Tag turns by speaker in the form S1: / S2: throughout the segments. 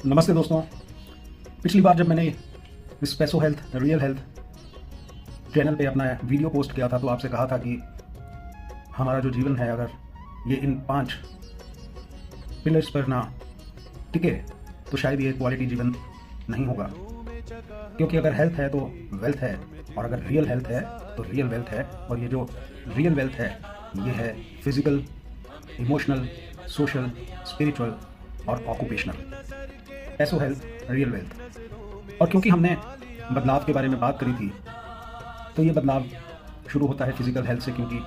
S1: नमस्ते दोस्तों। पिछली बार जब मैंने इस पैसो हेल्थ रियल हेल्थ चैनल पे अपना वीडियो पोस्ट किया था तो आपसे कहा था कि हमारा जो जीवन है अगर ये इन 5 पिलर्स पर ना टिके तो शायद ये क्वालिटी जीवन नहीं होगा, क्योंकि अगर हेल्थ है तो वेल्थ है, और अगर रियल हेल्थ है तो रियल वेल्थ है। और ये जो रियल वेल्थ है ये है फिजिकल, इमोशनल, सोशल, स्पिरिचुअल और ऑक्यूपेशनल। पैसो हेल्थ रियल वेल्थ। और क्योंकि हमने बदलाव के बारे में बात करी थी तो ये बदलाव शुरू होता है फिजिकल हेल्थ से, क्योंकि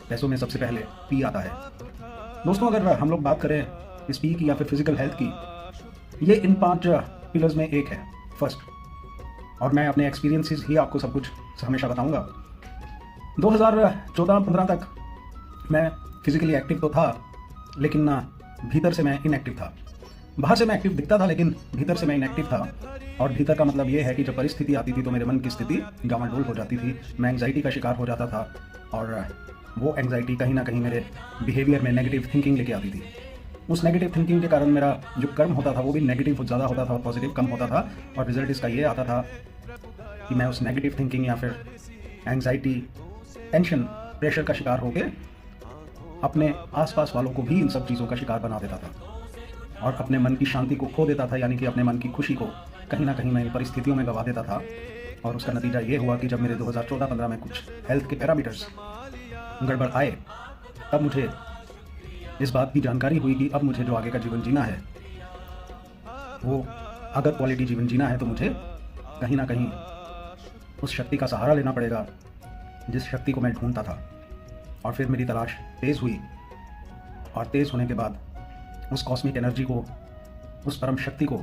S1: पैसों में सबसे पहले पी आता है। दोस्तों, अगर हम लोग बात करें इस पी की या फिर फिजिकल हेल्थ की, ये इन 5 पिलर्स में एक है फर्स्ट। और मैं अपने एक्सपीरियंसेस ही आपको सब कुछ हमेशा बताऊंगा। 2014-15 तक मैं फिजिकली एक्टिव तो था, लेकिन भीतर से मैं इनएक्टिव था। बाहर से मैं एक्टिव दिखता था लेकिन भीतर से मैं इनएक्टिव था। और भीतर का मतलब ये है कि जब परिस्थिति आती थी तो मेरे मन की स्थिति डामाडोल हो जाती थी, मैं एंग्जाइटी का शिकार हो जाता था, और वो एंग्जाइटी कहीं ना कहीं मेरे बिहेवियर में नेगेटिव थिंकिंग लेके आती थी। उस नेगेटिव थिंकिंग के कारण मेरा जो कर्म होता था वो भी नेगेटिव ज़्यादा होता था और पॉजिटिव कम होता था। और रिजल्ट इसका ये आता था कि मैं उस नेगेटिव थिंकिंग या फिर एंग्जाइटी, टेंशन, प्रेशर का शिकार होकर अपने आसपास वालों को भी इन सब चीज़ों का शिकार बना देता था और अपने मन की शांति को खो देता था, यानी कि अपने मन की खुशी को कहीं ना कहीं मैं इन परिस्थितियों में गवा देता था। और उसका नतीजा ये हुआ कि जब मेरे 2014-15 में कुछ हेल्थ के पैरामीटर्स गड़बड़ आए, तब मुझे इस बात की जानकारी हुई कि अब मुझे जो आगे का जीवन जीना है, वो अगर क्वालिटी जीवन जीना है तो मुझे कहीं ना कहीं उस शक्ति का सहारा लेना पड़ेगा जिस शक्ति को मैं ढूंढता था। और फिर मेरी तलाश तेज़ हुई, और तेज़ होने के बाद उस कॉस्मिक एनर्जी को, उस परम शक्ति को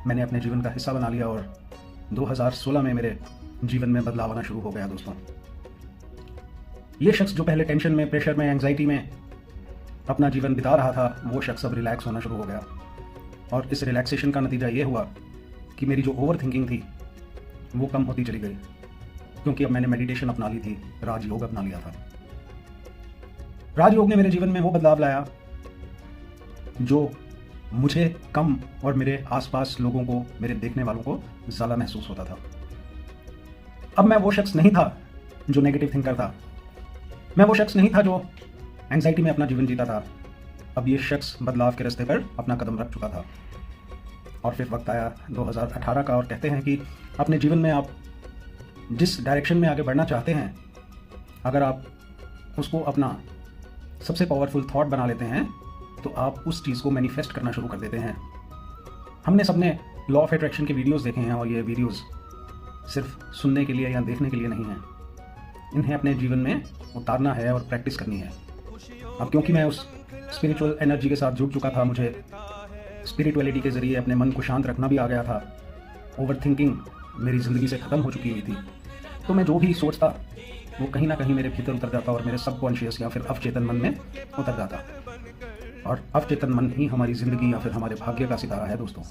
S1: मैंने अपने जीवन का हिस्सा बना लिया। और 2016 में मेरे जीवन में बदलाव आना शुरू हो गया। दोस्तों, ये शख्स जो पहले टेंशन में, प्रेशर में, एंग्जाइटी में अपना जीवन बिता रहा था, वो शख्स अब रिलैक्स होना शुरू हो गया। और इस रिलैक्सेशन का नतीजा ये हुआ कि मेरी जो ओवर थिंकिंग थी वो कम होती चली गई, क्योंकि अब मैंने मेडिटेशन अपना ली थी, राजयोग अपना लिया था। राजयोग ने मेरे जीवन में वो बदलाव लाया जो मुझे कम और मेरे आसपास लोगों को, मेरे देखने वालों को ज़्यादा महसूस होता था। अब मैं वो शख्स नहीं था जो नेगेटिव थिंकर था, मैं वो शख्स नहीं था जो एंग्जाइटी में अपना जीवन जीता था। अब ये शख्स बदलाव के रास्ते पर अपना कदम रख चुका था। और फिर वक्त आया 2018 का, और कहते हैं कि अपने जीवन में आप जिस डायरेक्शन में आगे बढ़ना चाहते हैं, अगर आप उसको अपना सबसे पावरफुल थॉट बना लेते हैं तो आप उस चीज़ को मैनिफेस्ट करना शुरू कर देते हैं। हमने सबने लॉ ऑफ अट्रैक्शन के वीडियोस देखे हैं, और ये वीडियोस सिर्फ सुनने के लिए या देखने के लिए नहीं हैं, इन्हें अपने जीवन में उतारना है और प्रैक्टिस करनी है। अब क्योंकि मैं उस स्पिरिचुअल एनर्जी के साथ जुड़ चुका था, मुझे स्पिरिचुअलिटी के ज़रिए अपने मन को शांत रखना भी आ गया था, ओवर थिंकिंग मेरी ज़िंदगी से ख़त्म हो चुकी हुई थी, तो मैं जो भी सोचता वो कहीं ना कहीं मेरे भीतर उतर जाता और मेरे सबकॉन्शियस या फिर अवचेतन मन में उतर जाता। और अवचेतन मन ही हमारी ज़िंदगी या फिर हमारे भाग्य का सितारा है। दोस्तों,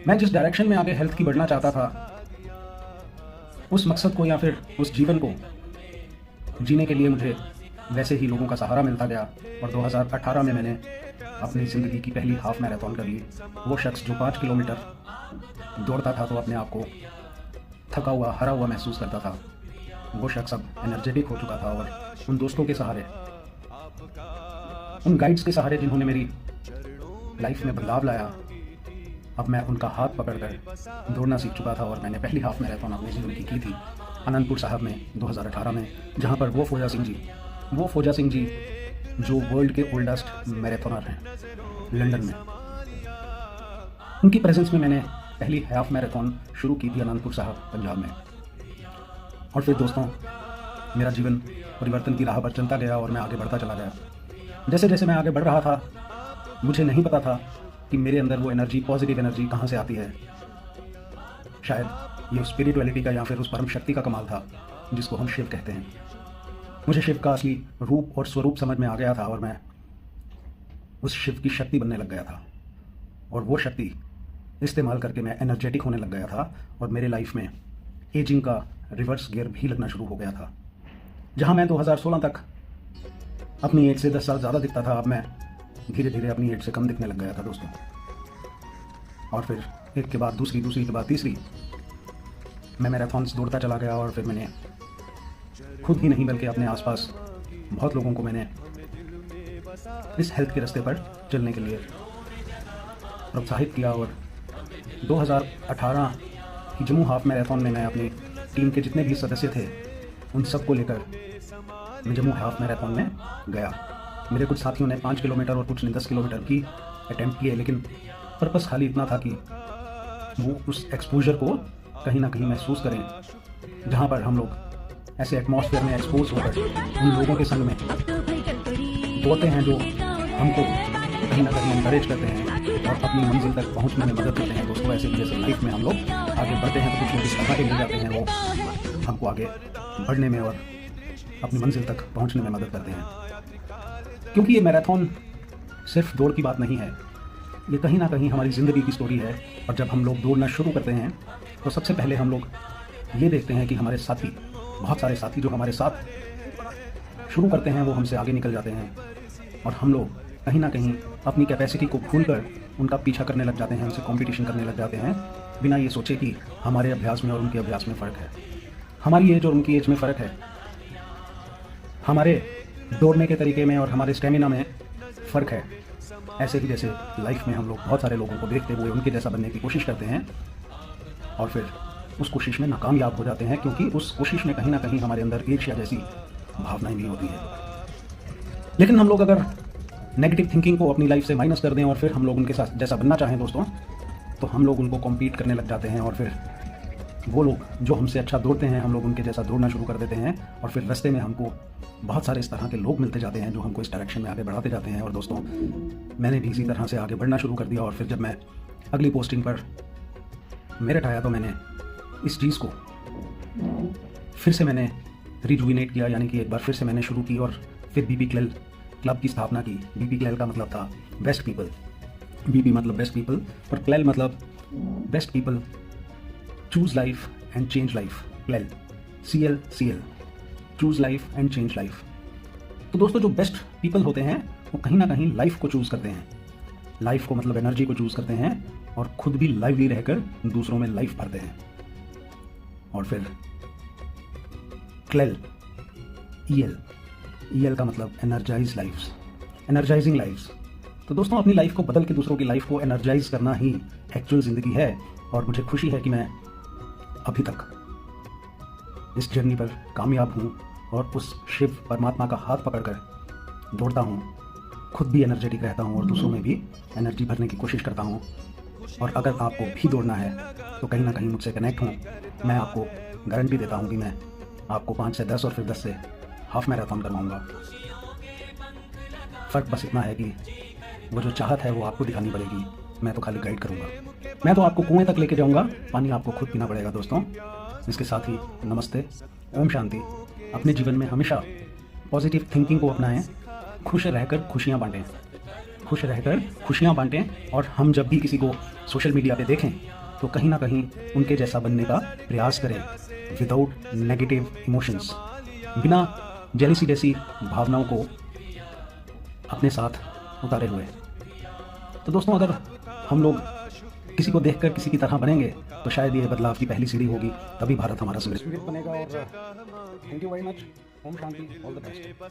S1: मैं जिस डायरेक्शन में आगे हेल्थ की बढ़ना चाहता था, उस मकसद को या फिर उस जीवन को जीने के लिए मुझे वैसे ही लोगों का सहारा मिलता गया। और 2018 में मैंने अपनी ज़िंदगी की पहली हाफ मैराथन कर ली। वो शख्स जो 5 किलोमीटर दौड़ता था तो अपने आप को थका हुआ, हरा हुआ महसूस करता था, वो शख्स अब एनर्जेटिक हो चुका था। और उन दोस्तों के सहारे, उन गाइड्स के सहारे जिन्होंने मेरी लाइफ में बदलाव लाया, अब मैं उनका हाथ पकड़कर दौड़ना सीख चुका था। और मैंने पहली हाफ मैराथन अपने जीवन की थी आनंदपुर साहब में 2018 में, जहां पर वो फौजा सिंह जी जो वर्ल्ड के ओल्डेस्ट मैराथनर हैं लंदन में, उनकी प्रेजेंस में मैंने पहली हाफ मैराथन शुरू की थी आनंदपुर साहब पंजाब में। और फिर दोस्तों, मेरा जीवन परिवर्तन की राह पर चलता गया और मैं आगे बढ़ता चला गया। जैसे जैसे मैं आगे बढ़ रहा था, मुझे नहीं पता था कि मेरे अंदर वो एनर्जी, पॉजिटिव एनर्जी कहाँ से आती है। शायद ये स्पिरिचुअलिटी का या फिर उस परम शक्ति का कमाल था जिसको हम शिव कहते हैं। मुझे शिव का असली रूप और स्वरूप समझ में आ गया था और मैं उस शिव की शक्ति बनने लग गया था। और वो शक्ति इस्तेमाल करके मैं एनर्जेटिक होने लग गया था और मेरे लाइफ में एजिंग का रिवर्स गियर भी लगना शुरू हो गया था। जहां मैं 2016 तक अपनी एज से 10 साल ज़्यादा दिखता था, अब मैं धीरे धीरे अपनी एज से कम दिखने लग गया था दोस्तों। और फिर एक के बाद दूसरी, दूसरी के बाद तीसरी मैं मैराथॉन्स दौड़ता चला गया। और फिर मैंने खुद ही नहीं बल्कि अपने आसपास बहुत लोगों को मैंने इस हेल्थ के रास्ते पर चलने के लिए प्रोत्साहित किया। और 2018 की जम्मू हाफ मैराथन में मैं अपनी टीम के जितने भी सदस्य थे उन सबको लेकर मैं जम्मू हाफ मैराथन में गया। मेरे कुछ साथियों ने 5 किलोमीटर और कुछ ने 10 किलोमीटर की अटैम्प्ट किए, लेकिन पर्पस खाली इतना था कि वो उस एक्सपोजर को कहीं ना कहीं महसूस करें, जहाँ पर हम लोग ऐसे एटमॉस्फेयर में एक्सपोज होकर उन लोगों के संग में दौड़ते हैं जो हमको कहीं ना कहीं एनकरेज करते हैं और अपनी मंजिल तक पहुंचने में मदद करते हैं। दोस्तों, ऐसे जैसे लाइफ में हम लोग आगे बढ़ते हैं तो कुछ लोग इस तरह के मिल जाते हैं, वो हमको आगे बढ़ने में और अपनी मंजिल तक पहुंचने में मदद करते हैं। क्योंकि ये मैराथन सिर्फ दौड़ की बात नहीं है, ये कहीं ना कहीं हमारी ज़िंदगी की स्टोरी है। और जब हम लोग दौड़ना शुरू करते हैं तो सबसे पहले हम लोग ये देखते हैं कि हमारे साथी, बहुत सारे साथी जो हमारे साथ शुरू करते हैं वो हमसे आगे निकल जाते हैं, और हम लोग कहीं ना कहीं अपनी कैपेसिटी को भूलकर उनका पीछा करने लग जाते हैं, उनसे कंपटीशन करने लग जाते हैं, बिना ये सोचे कि हमारे अभ्यास में और उनके अभ्यास में फ़र्क है, हमारी एज और उनकी एज में फ़र्क है, हमारे दौड़ने के तरीके में और हमारे स्टेमिना में फ़र्क है। ऐसे ही जैसे लाइफ में हम लोग बहुत सारे लोगों को देखते हुए उनके जैसा बनने की कोशिश करते हैं और फिर उस कोशिश में नाकामयाब हो जाते हैं, क्योंकि उस कोशिश में कहीं ना कहीं हमारे अंदर ईर्ष्या जैसी भावनाएं भी होती हैं। लेकिन हम लोग अगर नेगेटिव थिंकिंग को अपनी लाइफ से माइनस कर दें और फिर हम लोग उनके साथ जैसा बनना चाहें दोस्तों, तो हम लोग उनको कॉम्पीट करने लग जाते हैं, और फिर वो लोग जो हमसे अच्छा दौड़ते हैं हम लोग उनके जैसा दौड़ना शुरू कर देते हैं, और फिर रास्ते में हमको बहुत सारे इस तरह के लोग मिलते जाते हैं जो हमको इस डायरेक्शन में आगे बढ़ाते जाते हैं। और दोस्तों, मैंने भी इसी तरह से आगे बढ़ना शुरू कर दिया, और फिर जब मैं अगली पोस्टिंग पर मेरिट आया तो मैंने इस चीज़ को फिर से मैंने रिजुविनेट किया, यानी कि एक बार फिर से मैंने शुरू की और फिर बीपी क्लेल क्लब की स्थापना की। बीपी क्लेल का मतलब था बेस्ट पीपल, बीपी मतलब बेस्ट पीपल और क्लेल मतलब best people choose life and change life. क्लेल CL choose life and change life. तो दोस्तों, जो बेस्ट पीपल होते हैं वो कहीं ना कहीं लाइफ को चूज़ करते हैं, लाइफ को मतलब एनर्जी को चूज़ करते हैं और खुद भी लाइवली रहकर दूसरों में लाइफ भरते हैं। और फिर क्लेल EL का मतलब एनर्जाइज लाइफ्स, एनर्जाइजिंग लाइफ्स। तो दोस्तों, अपनी लाइफ को बदल के दूसरों की लाइफ को एनर्जाइज करना ही एक्चुअल ज़िंदगी है। और मुझे खुशी है कि मैं अभी तक इस जर्नी पर कामयाब हूँ और उस शिव परमात्मा का हाथ पकड़कर दौड़ता हूँ, खुद भी एनर्जेटिक रहता हूँ और दूसरों में भी एनर्जी भरने की कोशिश करता हूँ। और अगर आपको भी दौड़ना है तो कहीं ना कहीं मुझसे कनेक्ट हूँ। मैं आपको गारंटी देता हूँ कि मैं आपको 5 से 10 और फिर 10 से हाफ मैराथन करवाऊँगा। फ़र्क बस इतना है कि वो जो चाहत है वो आपको दिखानी पड़ेगी, मैं तो खाली गाइड करूँगा। मैं तो आपको कुएं तक लेके जाऊँगा, पानी आपको खुद पीना पड़ेगा दोस्तों। इसके साथ ही नमस्ते, ओम शांति। अपने जीवन में हमेशा पॉजिटिव थिंकिंग को अपनाएं, खुश रहकर खुशियाँ बांटें, खुश रहकर खुशियाँ बांटें। और हम जब भी किसी को सोशल मीडिया पे देखें तो कहीं ना कहीं उनके जैसा बनने का प्रयास करें, विदाउट नेगेटिव इमोशंस, बिना जेलसी जैसी भावनाओं को अपने साथ उतारे हुए। तो दोस्तों, अगर हम लोग किसी को देखकर किसी की तरह बनेंगे तो शायद ये बदलाव की पहली सीढ़ी होगी, तभी भारत हमारा समृद्ध बनेगा। और thank you very much. Om Shanti, all the best.